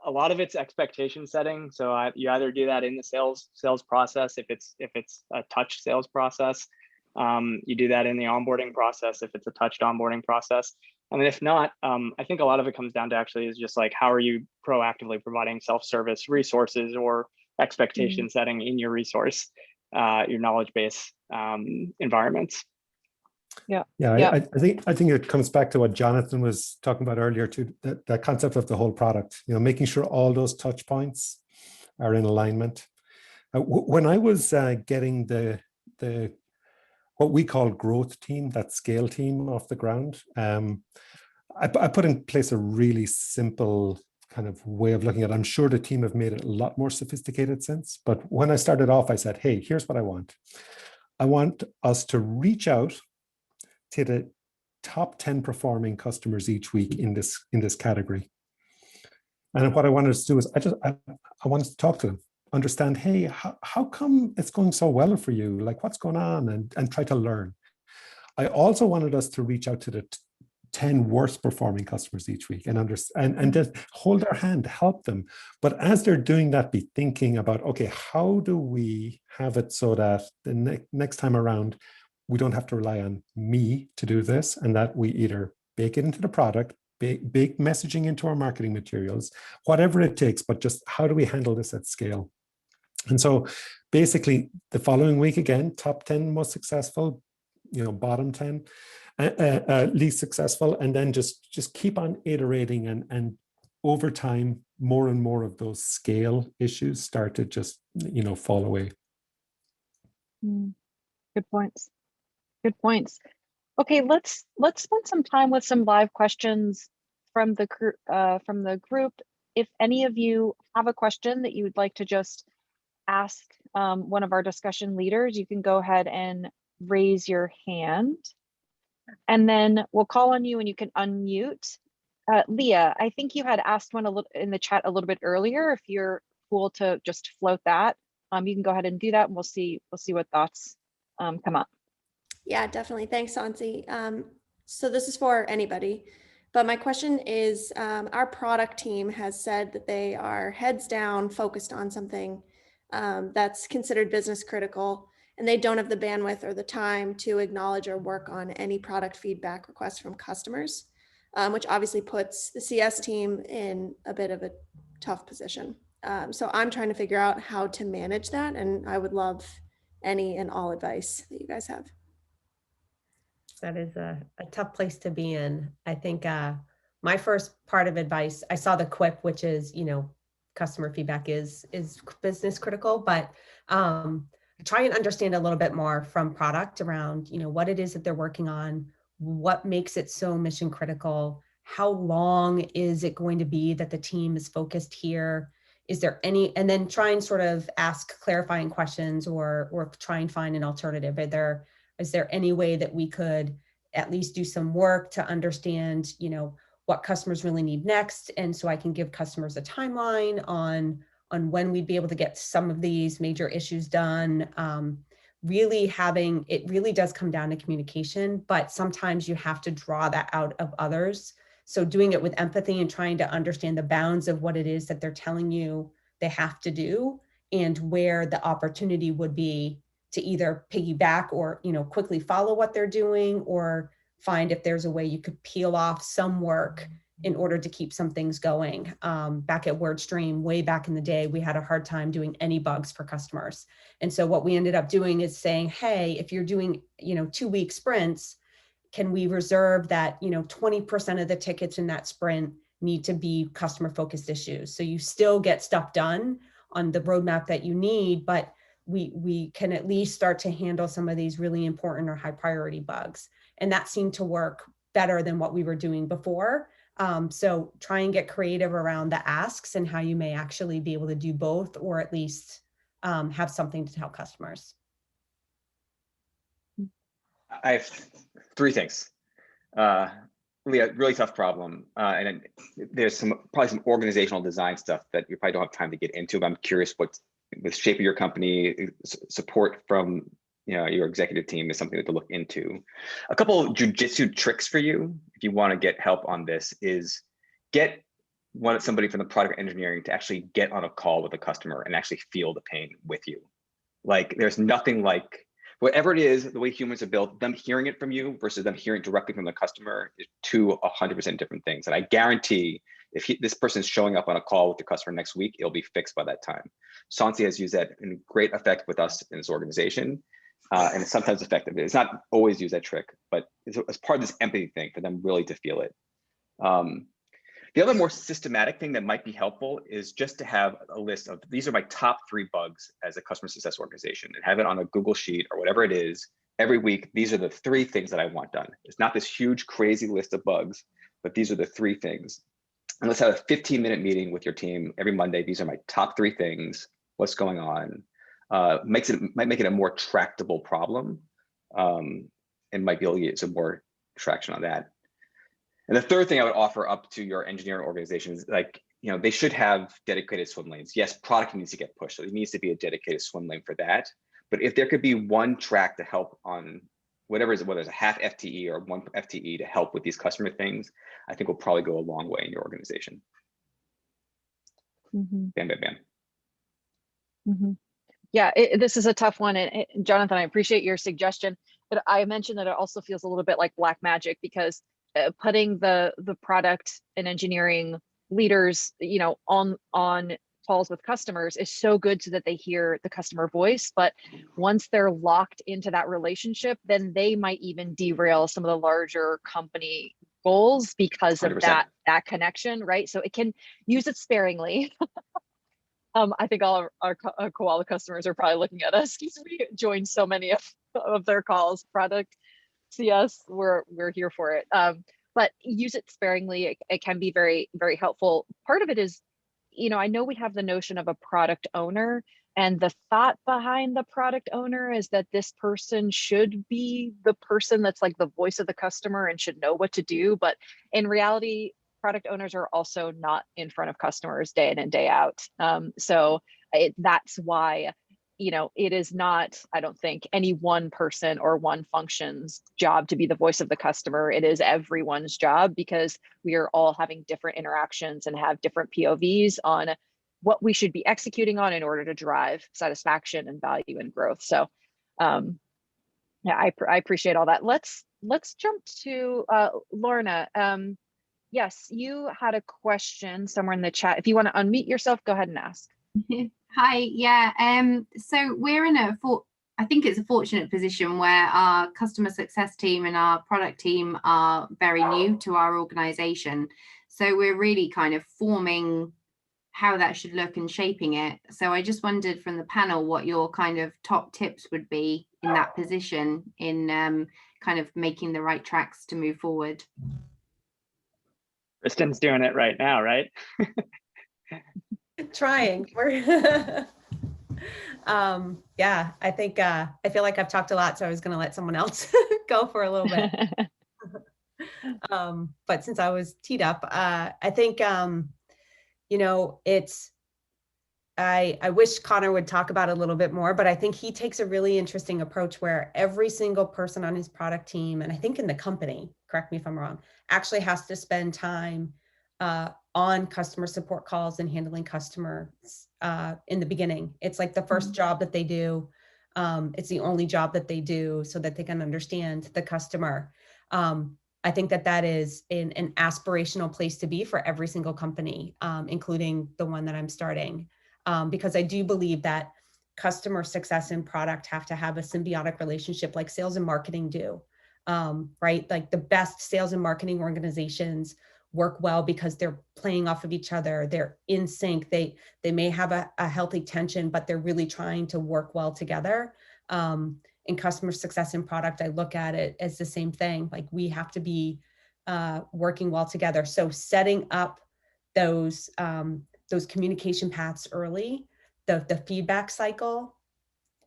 a lot of it's expectation setting. So you either do that in the sales process if it's a touch sales process. You do that in the onboarding process if it's a touched onboarding process. And if not, I think a lot of it comes down to actually is just like, how are you proactively providing self-service resources or expectation setting in your resource, your knowledge base environments. I think it comes back to what Jonathan was talking about earlier too, that concept of the whole product, making sure all those touch points are in alignment. When I was getting the what we call growth team, that scale team off the ground, I put in place a really simple kind of way of looking at it. I'm sure the team have made it a lot more sophisticated since, but when I started off, I said, hey, here's what I want. I want us to reach out to the top 10 performing customers each week in this category. And what I wanted us to do is I wanted to talk to them, understand, hey, how come it's going so well for you? Like, what's going on? And try to learn. I also wanted us to reach out to the 10 worst performing customers each week and understand and just hold their hand, help them. But as they're doing that, be thinking about, okay, how do we have it so that the next time around, we don't have to rely on me to do this, and that we either bake it into the product, bake messaging into our marketing materials, whatever it takes, but just how do we handle this at scale? And so basically the following week, again, top 10 most successful, bottom 10 least successful, and then just keep on iterating, and over time, more and more of those scale issues start to just, fall away. Good points. Good points. Okay, let's spend some time with some live questions from the group. If any of you have a question that you would like to just ask one of our discussion leaders, you can go ahead and raise your hand, and then we'll call on you and you can unmute. Leah, I think you had asked one in the chat a little bit earlier. If you're cool to just float that, you can go ahead and do that, and we'll see what thoughts come up. Yeah, definitely. Thanks, Sansi. So this is for anybody, but my question is, our product team has said that they are heads down focused on something that's considered business critical, and they don't have the bandwidth or the time to acknowledge or work on any product feedback requests from customers, which obviously puts the CS team in a bit of a tough position. So I'm trying to figure out how to manage that, and I would love any and all advice that you guys have. That is a tough place to be in. I think my first part of advice, I saw the quip, which is, customer feedback is business critical, but try and understand a little bit more from product around, what it is that they're working on, what makes it so mission critical, how long is it going to be that the team is focused here? Is there any, and then try and sort of ask clarifying questions or try and find an alternative. Is there any way that we could at least do some work to understand, what customers really need next? And so I can give customers a timeline on when we'd be able to get some of these major issues done. It really does come down to communication, but sometimes you have to draw that out of others. So doing it with empathy and trying to understand the bounds of what it is that they're telling you they have to do, and where the opportunity would be to either piggyback or, quickly follow what they're doing, or find if there's a way you could peel off some work in order to keep some things going. Back at WordStream, way back in the day, we had a hard time doing any bugs for customers. And so what we ended up doing is saying, hey, if you're doing, 2-week sprints, can we reserve that, 20% of the tickets in that sprint need to be customer focused issues. So you still get stuff done on the roadmap that you need, but we can at least start to handle some of these really important or high priority bugs. And that seemed to work better than what we were doing before. So try and get creative around the asks and how you may actually be able to do both, or at least have something to tell customers. I have 3 things. really tough problem. And there's probably some organizational design stuff that you probably don't have time to get into, but I'm curious what the shape of your company, support from your executive team is something to look into. A couple of jujitsu tricks for you, if you want to get help on this, is get somebody from the product engineering to actually get on a call with a customer and actually feel the pain with you. Like there's nothing like, whatever it is, the way humans are built, them hearing it from you versus them hearing directly from the customer is 100% different things. And I guarantee if this person is showing up on a call with the customer next week, it'll be fixed by that time. Sonci has used that in great effect with us in this organization. And it's sometimes effective. It's not always use that trick, but it's part of this empathy thing for them really to feel it. The other more systematic thing that might be helpful is just to have a list of, these are my top 3 bugs as a customer success organization, and have it on a Google Sheet or whatever it is. Every week, these are the 3 things that I want done. It's not this huge, crazy list of bugs, but these are the 3 things. And let's have a 15-minute meeting with your team every Monday. These are my top 3 things. What's going on? Might make it a more tractable problem, and might be able to get some more traction on that. And the third thing I would offer up to your engineering organization is, like, they should have dedicated swim lanes. Yes, product needs to get pushed, so there needs to be a dedicated swim lane for that. But if there could be one track to help on whatever it is, whether it's a half FTE or 1 FTE to help with these customer things, I think will probably go a long way in your organization. Mm-hmm. Bam, bam, bam. Mm-hmm. Yeah, this is a tough one. And Jonathan, I appreciate your suggestion, but I mentioned that it also feels a little bit like black magic, because putting the product and engineering leaders, on calls with customers is so good so that they hear the customer voice. But once they're locked into that relationship, then they might even derail some of the larger company goals because of 100%. that connection, right? So it can use it sparingly. I think all our Quala customers are probably looking at us because we join so many of their calls. Product CS, we're here for it. But use it sparingly. It can be very, very helpful. Part of it is, I know we have the notion of a product owner, and the thought behind the product owner is that this person should be the person that's like the voice of the customer and should know what to do. But in reality, product owners are also not in front of customers day in and day out. So that's why, it is not, I don't think, any one person or one function's job to be the voice of the customer. It is everyone's job, because we are all having different interactions and have different POVs on what we should be executing on in order to drive satisfaction and value and growth. So yeah, I appreciate all that. Let's jump to Lorna. Yes, you had a question somewhere in the chat. If you want to unmute yourself, go ahead and ask. Hi, yeah. So we're in I think it's a fortunate position where our customer success team and our product team are very new to our organization. So we're really kind of forming how that should look and shaping it. So I just wondered from the panel what your kind of top tips would be in that position in kind of making the right tracks to move forward. Kristen's doing it right now, right? Trying. Yeah, I think I feel like I've talked a lot, so I was going to let someone else go for a little bit. But since I was teed up, I think I wish Conor would talk about it a little bit more, but I think he takes a really interesting approach where every single person on his product team, and I think in the company, correct me if I'm wrong, actually has to spend time on customer support calls and handling customers in the beginning. It's like the first job that they do. It's the only job that they do so that they can understand the customer. I think that is an aspirational place to be for every single company, including the one that I'm starting, because I do believe that customer success and product have to have a symbiotic relationship like sales and marketing do, right? Like the best sales and marketing organizations work well because they're playing off of each other. They're in sync. They may have a healthy tension, but they're really trying to work well together. In customer success and product, I look at it as the same thing. Like we have to be working well together. So setting up those communication paths early, the feedback cycle,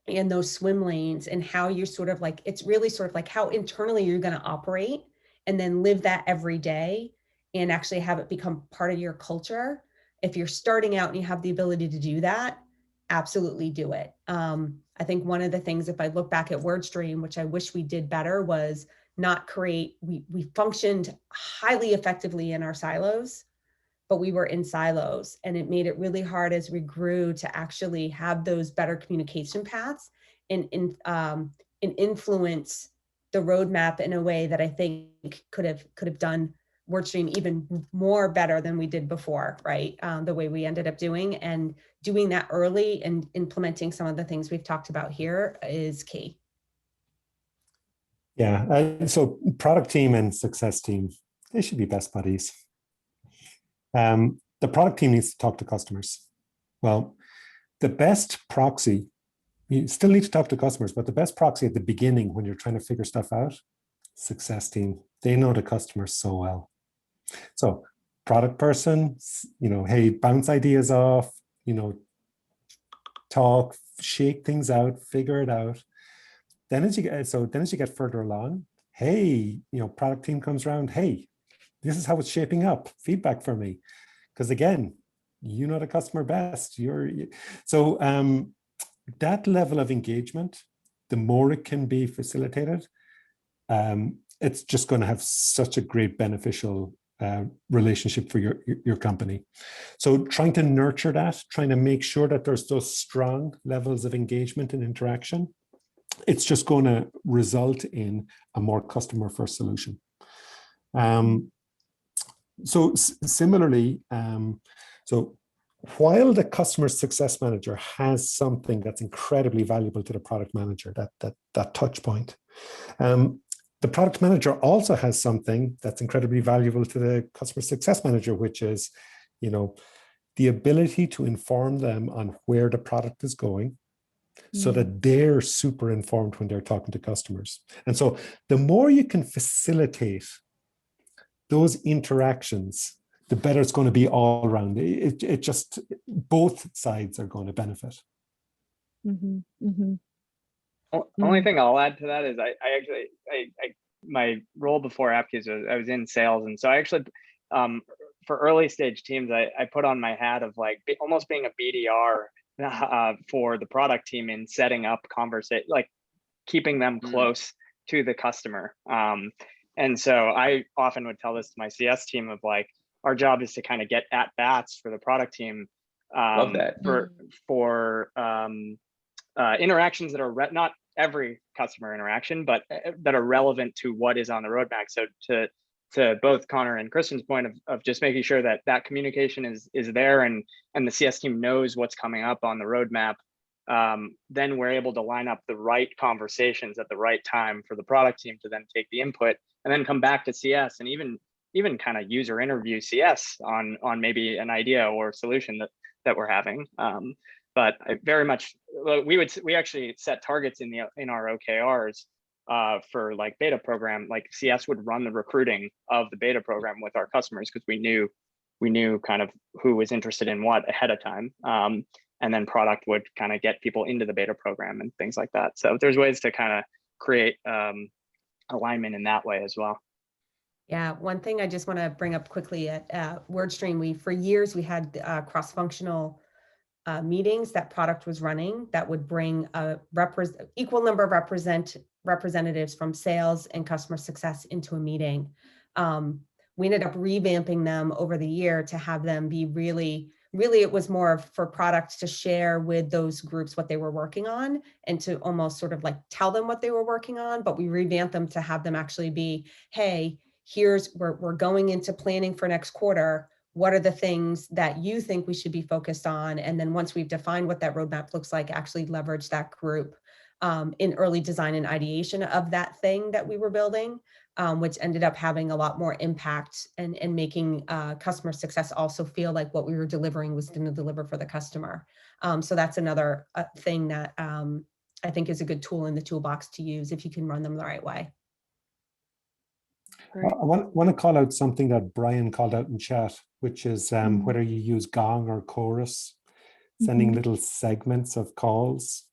and those swim lanes, and how you're sort of like, it's really sort of like how internally you're going to operate and then live that every day and actually have it become part of your culture. If you're starting out and you have the ability to do that, absolutely do it. I think one of the things, if I look back at WordStream, which I wish we did better, was not create, we functioned highly effectively in our silos, but we were in silos, and it made it really hard as we grew to actually have those better communication paths and influence the roadmap in a way that I think could have done WordStream even more better than we did before, right? The way we ended up doing, and doing that early and implementing some of the things we've talked about here is key. Yeah, so product team and success team, they should be best buddies. The product team needs to talk to customers. Well, the best proxy, you still need to talk to customers, but the best proxy at the beginning when you're trying to figure stuff out, success team, they know the customers so well. So product person, hey, bounce ideas off, talk, shake things out, figure it out. Then as you get further along, hey, product team comes around, hey, this is how it's shaping up, feedback for me. Because again, you know the customer best. So that level of engagement, the more it can be facilitated, it's just going to have such a great beneficial relationship for your company. So trying to nurture that, trying to make sure that there's those strong levels of engagement and interaction, it's just going to result in a more customer first solution. So similarly, so while the customer success manager has something that's incredibly valuable to the product manager, that touch point, the product manager also has something that's incredibly valuable to the customer success manager, which is, the ability to inform them on where the product is going, so that they're super informed when they're talking to customers. And so the more you can facilitate those interactions, the better it's going to be all around. It just, both sides are going to benefit. Only thing I'll add to that is I actually my role before Appcues was I was in sales, and so I actually for early stage teams I put on my hat of almost being a BDR for the product team in setting up conversation, keeping them close to the customer. And so I often would tell this to my CS team of our job is to kind of get at bats for the product team. Love that. For interactions that are not every customer interaction, but that are relevant to what is on the roadmap. So to both Conor and Kristen's point of just making sure that communication is there and the CS team knows what's coming up on the roadmap. Then we're able to line up the right conversations at the right time for the product team to then take the input and then come back to CS and even kind of user interview CS on maybe an idea or solution that we're having. But I very much, we actually set targets in our OKRs for beta program. CS would run the recruiting of the beta program with our customers because we knew kind of who was interested in what ahead of time. And then product would kind of get people into the beta program and things like that. So there's ways to kind of create alignment in that way as well. Yeah, one thing I just want to bring up quickly at WordStream, for years we had cross-functional meetings that product was running that would bring a equal number of representatives from sales and customer success into a meeting. We ended up revamping them over the year to have them be really, it was more for products to share with those groups what they were working on and to almost sort of tell them what they were working on, but we revamped them to have them actually be, hey, we're going into planning for next quarter. What are the things that you think we should be focused on? And then once we've defined what that roadmap looks like, actually leverage that group in early design and ideation of that thing that we were building, which ended up having a lot more impact and making customer success also feel like what we were delivering was going to deliver for the customer. So that's another thing that I think is a good tool in the toolbox to use if you can run them the right way. I want to call out something that Brian called out in chat, which is whether you use Gong or Chorus, sending little segments of calls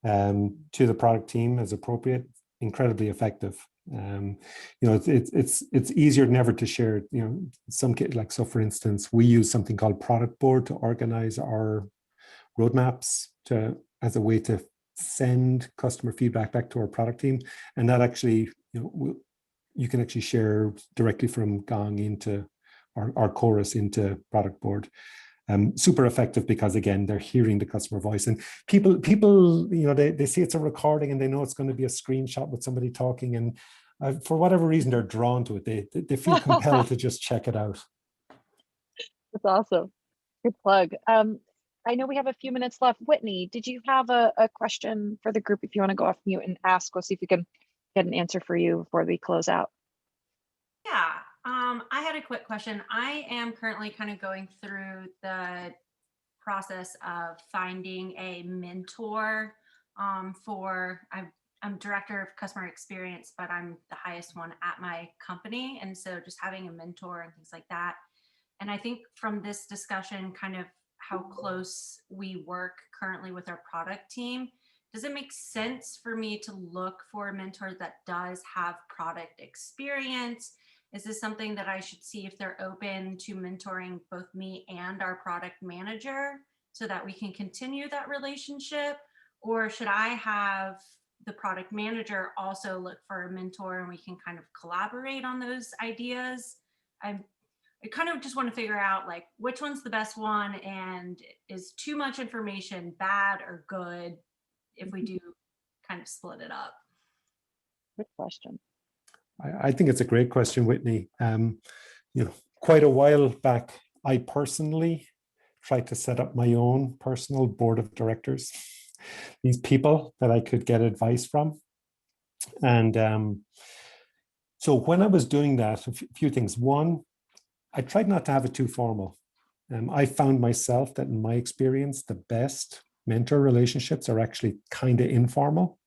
to the product team as appropriate. incredibly effective. You know, it's easier than ever to share. You know, some like, so for instance, we use something called Product Board to organize our roadmaps as a way to send customer feedback back to our product team, and that actually, you know, you can actually share directly from Gong into our chorus into Product Board. Super effective because, again, they're hearing the customer voice, and people, you know, they see it's a recording and they know it's going to be a screenshot with somebody talking, and for whatever reason they're drawn to it. They feel compelled to just check it out. That's awesome. Good plug. I know we have a few minutes left. Whitney, did you have a question for the group? If you want to go off mute and ask, we'll see if we can get an answer for you before we close out. Yeah, I had a quick question. I am currently kind of going through the process of finding a mentor I'm director of customer experience, but I'm the highest one at my company. And so just having a mentor and things like that. And I think from this discussion, kind of how close we work currently with our product team, does it make sense for me to look for a mentor that does have product experience? Is this something that I should see if they're open to mentoring both me and our product manager so that we can continue that relationship? Or should I have the product manager also look for a mentor and we can kind of collaborate on those ideas? I kind of just want to figure out like which one's the best one, and is too much information bad or good if we do kind of split it up? Good question. I think it's a great question, Whitney. You know, quite a while back, I personally tried to set up my own personal board of directors, these people that I could get advice from. And so when I was doing that, a few things. One, I tried not to have it too formal. I found myself that in my experience, the best mentor relationships are actually kind of informal.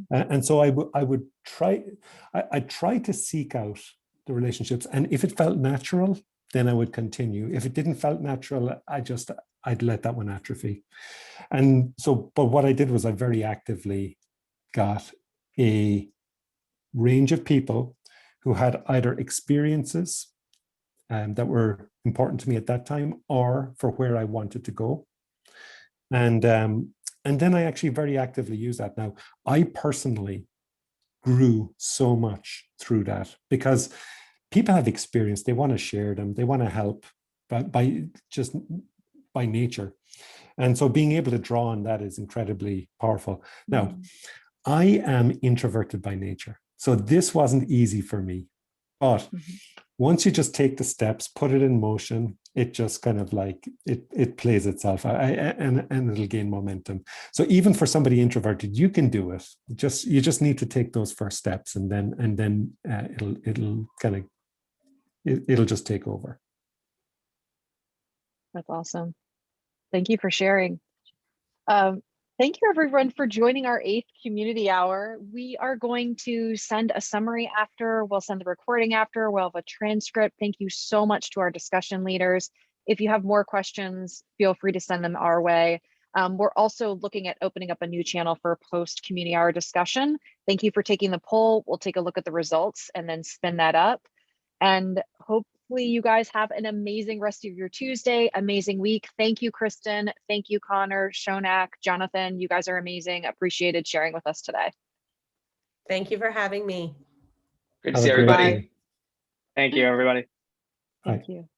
And so I would try to seek out the relationships, and if it felt natural, then I would continue. If it didn't felt natural, I'd let that one atrophy. And so, but what I did was I very actively got a range of people who had either experiences that were important to me at that time or for where I wanted to go. And then I actually very actively use that now. I personally grew so much through that because people have experience, they want to share them, they want to help by nature. And so being able to draw on that is incredibly powerful. Now, I am introverted by nature, so this wasn't easy for me. But once you just take the steps, put it in motion, it just kind of like, it plays itself and it'll gain momentum. So even for somebody introverted, you can do it. You just need to take those first steps, and then it'll just take over. That's awesome. Thank you for sharing. Thank you everyone for joining our 8th community hour. We are going to send a summary after, we'll send the recording after, we'll have a transcript. Thank you so much to our discussion leaders. If you have more questions, feel free to send them our way. We're also looking at opening up a new channel for post community hour discussion. Thank you for taking the poll. We'll take a look at the results and then spin that up. And hopefully you guys have an amazing rest of your Tuesday, amazing week. Thank you, Kristen. Thank you, Conor, Shonak, Jonathan. You guys are amazing. Appreciated sharing with us today. Thank you for having me. Good to see everybody. Thank you, everybody. Thank you.